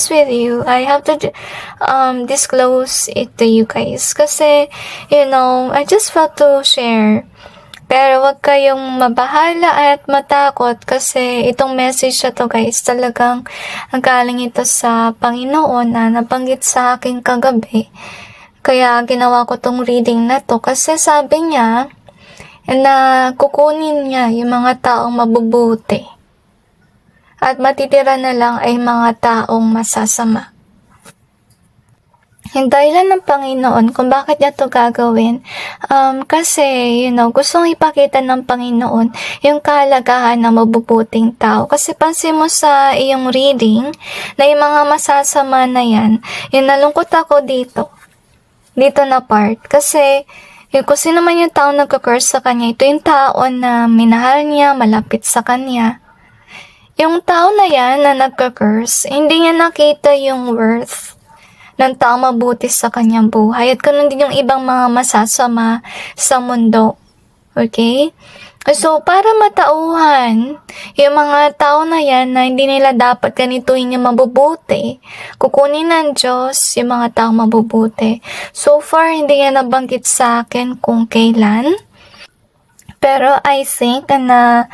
this with you. I have to disclose it to you guys. Kasi, I just felt to share. Pero wag kayong mabahala at matakot kasi itong message na to guys, talagang galing ito sa Panginoon na nabanggit sa akin kagabi. Kaya ginawa ko tong reading na to kasi sabi niya na kukunin niya yung mga taong mabubuti at matitira na lang ay mga taong masasama. Yung dahilan ng Panginoon kung bakit niya to gagawin, kasi, gustong ipakita ng Panginoon yung kahalagahan ng mabubuting tao. Kasi pansin mo sa iyong reading, na yung mga masasama na yan, yung nalungkot ako dito na part. Kasi, kung sino man yung tao nagka-curse sa kanya, ito yung tao na minahal niya, malapit sa kanya. Yung tao na yan na nagka-curse, hindi niya nakita yung worth ng tao mabuti sa kanyang buhay. At ganun din yung ibang mga masasama sa mundo. Okay? So, para matauhan, yung mga tao na yan na hindi nila dapat ganituin yung mabubuti, kukunin ng Diyos yung mga tao mabubuti. So far, hindi yan nabanggit sa akin kung kailan. Pero I think na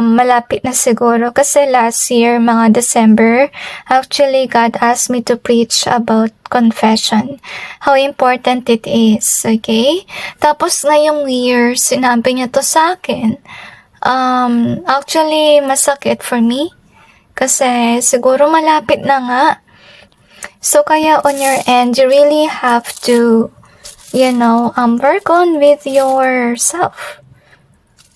malapit na siguro kasi last year, mga December, actually God asked me to preach about confession. How important it is, okay? Tapos ngayong year, sinabi niya to sa akin. Actually, masakit for me. Kasi siguro malapit na nga. So kaya on your end, you really have to, work on with yourself.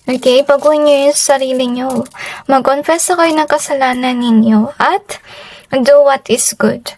Okay, baguhin niyo yung sarili niyo. Mag-confess kayo ng kasalanan ninyo at do what is good.